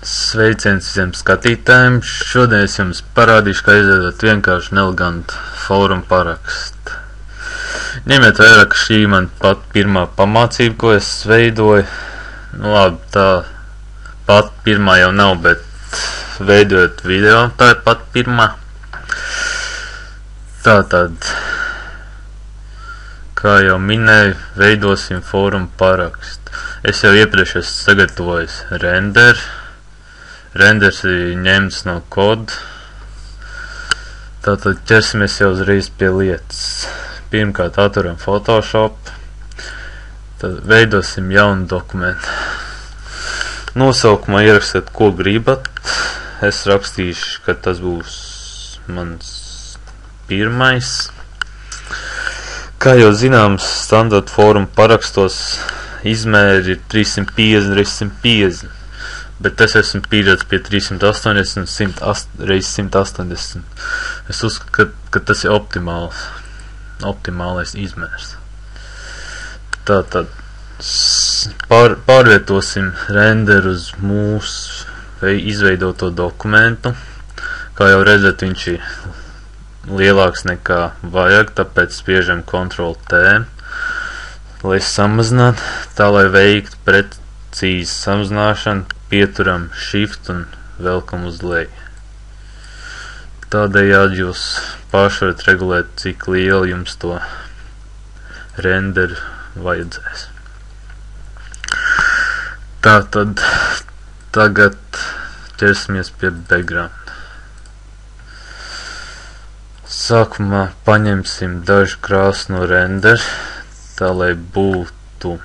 Sveiciens visiem skatītājiem. Šodien es jums parādīšu, kā izveidot vienkārši elegantu fórumu parakstu. Ņemiet vērā, ka šī man pat pirmā pamācība, ko es veidoju. Nu labi, tā pat pirmā jau nav, bet veidojot video, tā ir pat pirmā. Tātad, kā jau minēju, veidosim fórumu parakstu. Es jau iepriekš esmu sagatavojis renderu. Renders ir ņemts no koda. Tātad ķersimies jau uzreiz pie lietas. Pirmkārt atveram Photoshop. Tad veidosim jaunu dokumentu. Nosaukumā ierakstiet, ko gribat. Es rakstīšu, ka tas būs mans pirmais. Kā jau zināms, standarta fóruma parakstos izmēri ir 350x150. Bet es esmu pieredzējis pie 380 un 100x180. Es uzskatu, ka tas ir optimālais izmērs. Tātad pārvietosim renderu uz mūsu izveidoto dokumentu. Kā jau redzat, viņš ir lielāks nekā vajag, tāpēc spiežam Ctrl+T, lai samazinātu, tā lai veiktu precīzi samazināšanu. Pieturam Shift un velkam uz leju. Tādējādi jūs paši varat regulēt, cik lielu jums to renderu vajadzēs. Tātad tagad ķersimies pie background. Sākumā paņemsim dažu krāsu no rendera, tā lai būtu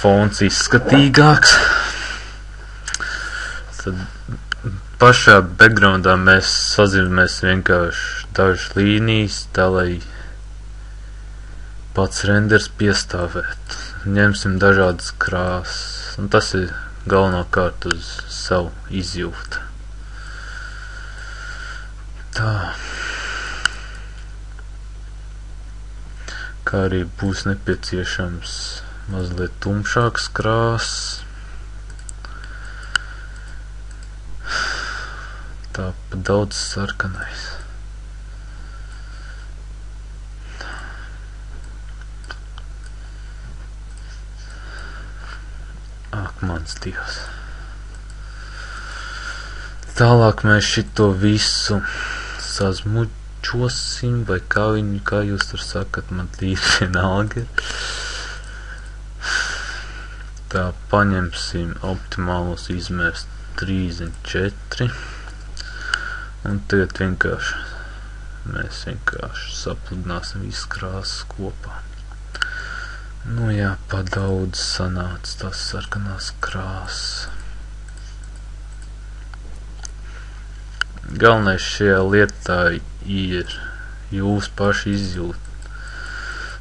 fons izskatīgāks. Tad pašā backgroundā mēs sazīmēsim vienkārši dažas līnijas, tā lai pats renders piestāvētu. Ņemsim dažādas krāsas, un tas ir galvenokārt uz savu izjūtu. Tā. Kā arī būs nepieciešams mazliet tumšāks krāsas. Tā pa daudz sarkanais. Ak, mans Dievs. Tālāk mēs šito visu sazmuģosim, vai kā jūs tur sakat, man tīri vienalga ir. Tā, paņemsim optimālos izmērs 3x4 un tagad mēs vienkārši sapludināsim visas krāsas kopā. Nu jā, pa daudz sanāca tās sarkanās krāsas. Galvenais šajā lietā ir jūs paši izjūt.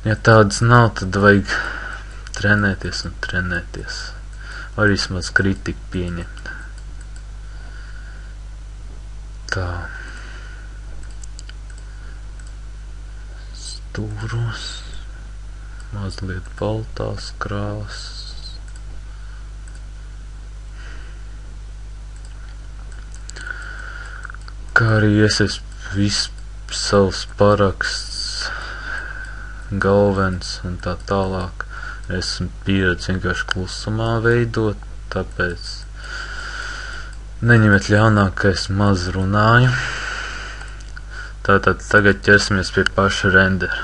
Ja tādas nav, tad vajag trenēties un trenēties, vai vismaz kritiku pieņemt. Tā. Stūros, mazliet baltās krāsas. Kā arī es visu savus paraksts, galvens un tā tālāk. Esmu pieredzējis vienkārši klusumā veidot, tāpēc neņemiet ļaunā, ka es maz runāju. Tātad tagad ķersimies pie paša rendera.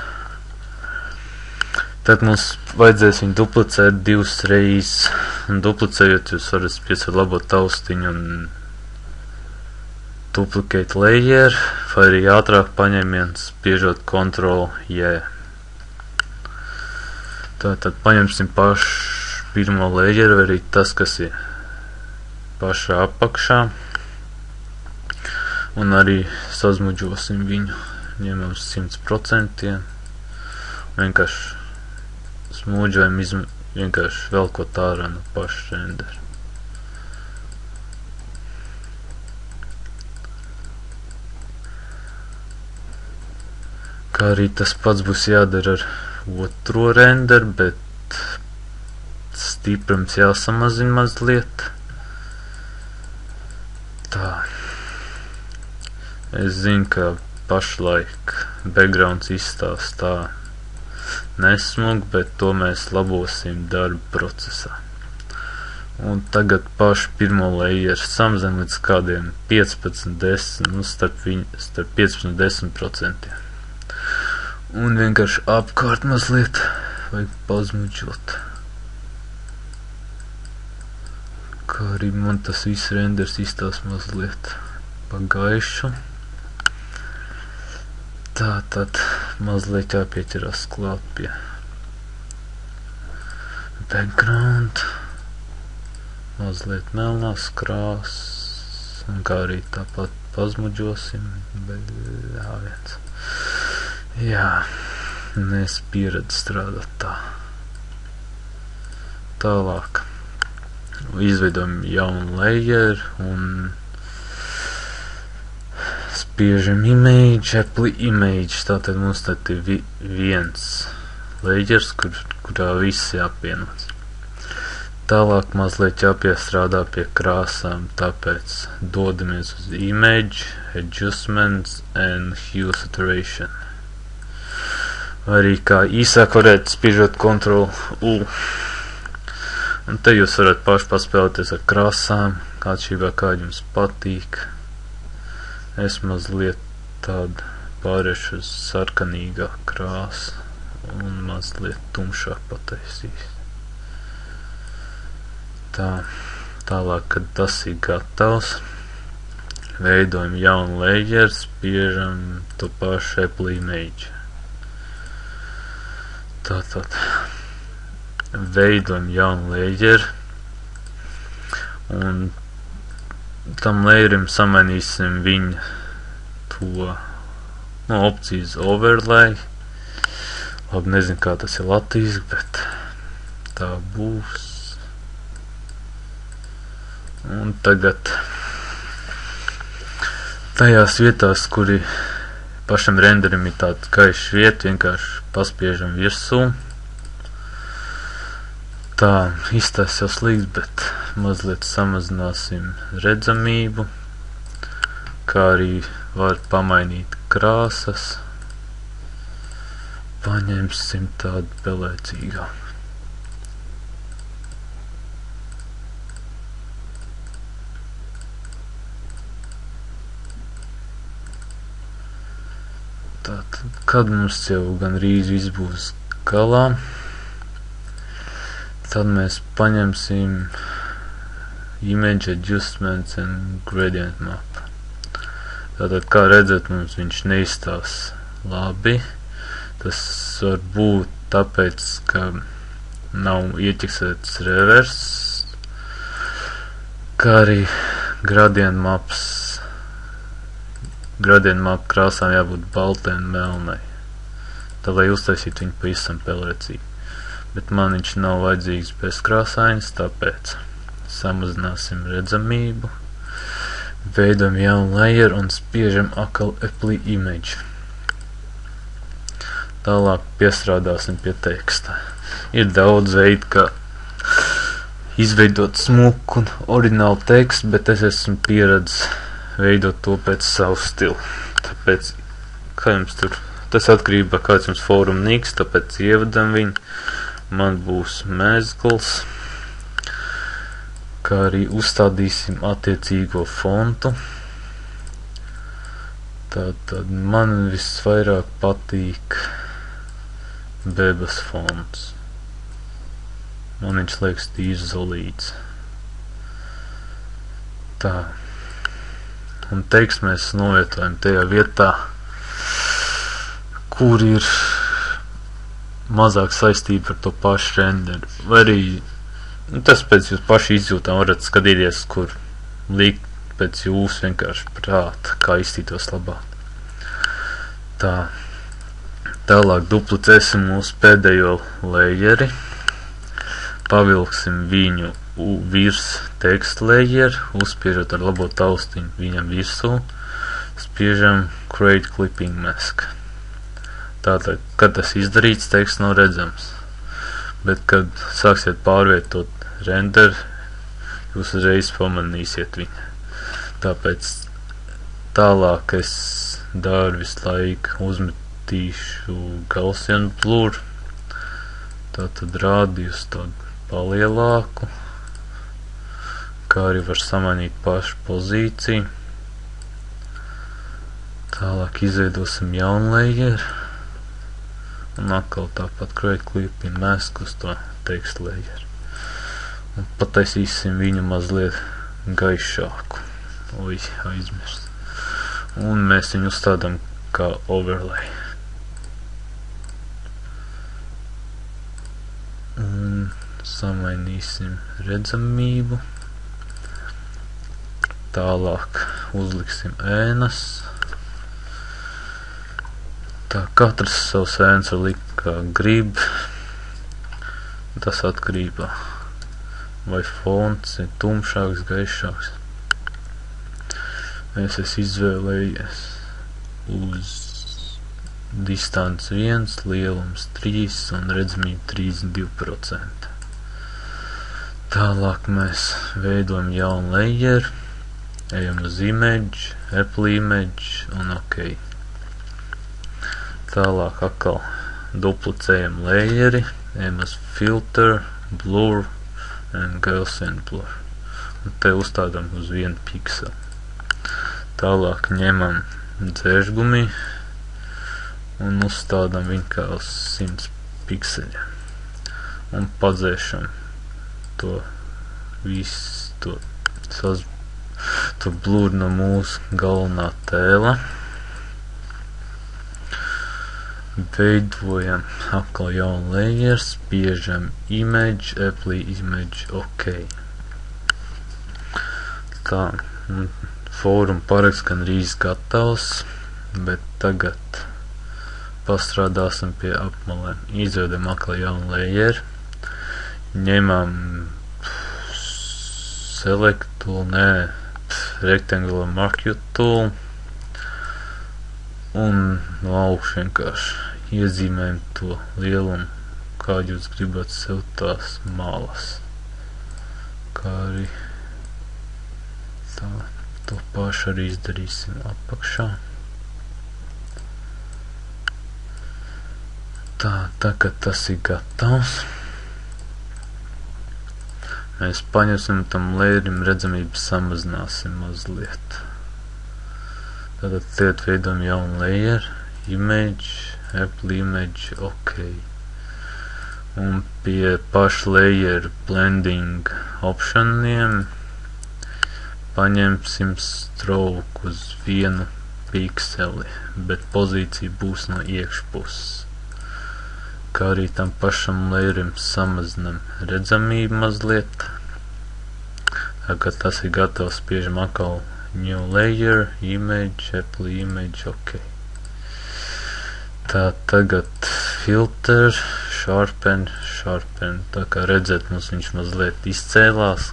Tad mums vajadzēs viņu duplicēt divas reizes, un duplicējot jūs varat spiest labo taustiņu un duplicate layer, vai arī ātrāk paņemiens, spiežot Ctrl+J. Tātad paņemsim pašu pirmo layeru, vai arī tas, kas ir pašā apakšā, un arī sazmuģosim viņu. Ņemam 100%, vienkārši smūģojam, vienkārši velkot ārā no paša rendera. Kā arī tas pats būs jādara ar otro renderu, bet stiprums jāsamazina mazliet. Tā. Es zinu, ka pašlaik backgrounds izstāsta tā nesmug, bet to mēs labosim darba procesā. Un tagad pašu pirmo layeru samazinām līdz kādiem 15-10, starp 15-10%. Un vienkārši apkārt mazliet vajag pazmuģot. Kā arī man tas viss renders izstās mazliet pagaišu. Tātad mazliet jāpieķerās klāt pie background. Mazliet melnās krāsas. Un kā arī tāpat pazmuģosim. Jā, mēs pieredzi strādāt tā. Tālāk. Izveidojam jaunu layeru un spiežam image, apply image. Tātad mums tad ir viens layers, kurā viss jāpienots. Tālāk mazliet jāpiestrādā pie krāsām, tāpēc dodamies uz image, adjustments and hue saturation. Arī kā īsāk varētu spiežot Ctrl+U. Un te jūs varat paši paspēlēties ar krāsām, atšķirībā kā jums patīk. Es mazliet tādu pārēšu uz sarkanīgā krāsu un mazliet tumšāk pataisīs. Tālāk, kad tas ir gatavs, veidojam jaunu layeru, spiežam to pašu apply image. Tātad veidojam jaunu layeru un tam layerim samainīsim viņa to opcijas overlay. Labi, nezinu, kā tas ir latviski, bet tā būs. Un tagad tajās vietās, kuri pašam renderim ir tāda gaiša vieta, vienkārši paspiežam virsū. Tā izstās jau slikti, bet mazliet samazināsim redzamību, kā arī var pamainīt krāsas. Paņemsim tādu pelēcīgāku. Tātad, kad mums jau gandrīz viss būs galā, tad mēs paņemsim image adjustments and gradient map. Tātad, kā redzat, mums viņš neizstās labi. Tas var būt tāpēc, ka nav ieķeksēts revers, kā arī gradient map krāsām jābūt baltai un melnai. Tā, lai uztaisītu viņu pavisam pelēcīgi. Bet man viņš nav vajadzīgs bezkrāsains, tāpēc samazināsim redzamību, veidojam jaunu layeru un spiežam atkal apply image. Tālāk piestrādāsim pie teksta. Ir daudz veidu, kā izveidot smuku un oriģinālu tekstu, bet es esmu pieredzis veidot to pēc savu stilu. Tāpēc, kā jums tur, tas atkarībā kāds jums fóruma niks, tāpēc ievadam viņu. Man būs mezgls, kā arī uzstādīsim attiecīgo fontu. Tātad man visvairāk patīk bebas fonts. Man viņš liekas tīrs zolīts. Tā. Un tekstu mēs novietojam tajā vietā, kur ir mazāk saistība ar to pašu renderu. Vai arī, tas pēc jūs paši izjūtām varat skatīties, kur likt pēc jūsu vienkārši prāta, kā iztītos labāk. Tā. Tālāk duplicēsim mūsu pēdējo layeri. Pavilksim viņu virs teksta layer, uzspiežot ar labo taustiņu viņam virsū, spiežam create clipping mask. Tātad, kad tas izdarīts, teksts nav redzams, bet kad sāksiet pārvietot render, jūs uzreiz pamanīsiet viņu. Tāpēc tālāk es daru visu laiku uzmetīšu Gaussian blur, tātad rādījus tādu palielāku, kā arī var samainīt pašu pozīciju. Tālāk izveidosim jaunu layeru, un atkal tāpat create clip in mask uz to tekstu layeru. Un pataisīsim viņu mazliet gaišāku. Oi, aizmirst. Un mēs viņu uzstādām kā overlay. Un samainīsim redzamību. Tālāk uzliksim ēnas. Tā katrs savus ēnas var likt kā grib. Tas atkarībā, vai fonts ir tumšāks, gaišāks. Es esmu izvēlējies uz distance 1, lielums 3 un redzamība 32%. Tālāk mēs veidojam jaunu layeru, ejam uz image, Apple image un OK. Tālāk atkal duplicējam layeri, ejam uz filter, blur un Gaussian blur. Un te uzstādām uz 1 pikseli. Tālāk ņemam dzēržgumi un uzstādām viņu kā uz 100 pikseļiem. Un padzēšam to visu, to blur no mūsu galvenā tēla. Veidojam atkal jaunu layeru, spiežam image, Apple image, OK. Tā, fóruma paraksts gandrīz gatavs, bet tagad pastrādāsim pie apmalēm. Izveidojam atkal jaunu layeru, ņemam select tool, rectangular marquee tool, un no augšu vienkārši iezīmējam to lielumu, kādu jūs gribat sev tās malas. Kā arī tā, to pašu arī izdarīsim apakšā. Tā, tagad tas ir gatavs. Mēs paņemsim tam layerim redzamību, samazināsim mazliet. Tātad veidojam jaunu layeru, image, Apple image, OK. Un pie pašu layeru blending optioniem paņemsim stroke uz 1 pikseli, bet pozīcija būs no iekšpuses. Kā arī tam pašam layerim samazinam redzamību mazliet. Tagad tas ir gatavs, spiežam atkal new layer, image, Apple image, OK. Tā, tagad filter, sharpen. Tā kā redzēt, mums viņš mazliet izcēlās,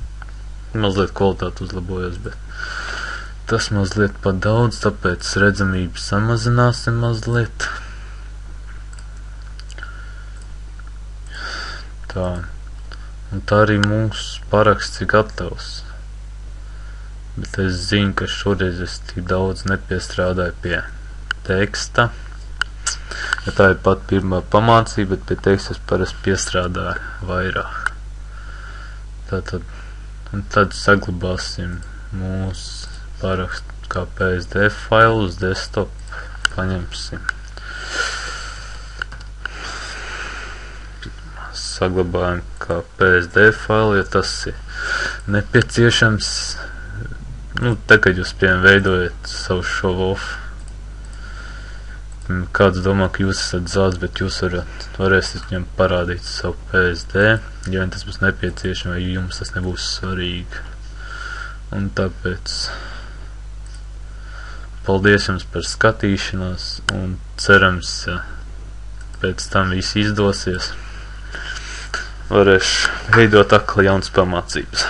mazliet kvalitāte uzlabojās, bet tas mazliet pa daudz, tāpēc redzamību samazināsim mazliet. Tā, un tā arī mūsu paraksts ir gatavs. Bet es zinu, ka šoreiz es tik daudz nepiestrādāju pie teksta. Ja tā ir pat pirmā pamācība, bet pie teksta es parasti piestrādāju vairāk. Tātad, un tad saglabāsim mūsu parakstu kā PSD failu uz desktop. Paņemsim. Saglabājam kā PSD failu, ja tas ir nepieciešams. Tagad jūs, piemēram, veidojat savu show-off. Kāds domā, ka jūs esat zelts, bet jūs varēsiet viņam parādīt savu PSD, ja tas būs nepieciešams, vai jums tas nebūs svarīgi. Un tāpēc paldies jums par skatīšanos, un cerams, ja pēc tam viss izdosies, varēšu veidot atkal jaunas pamācības.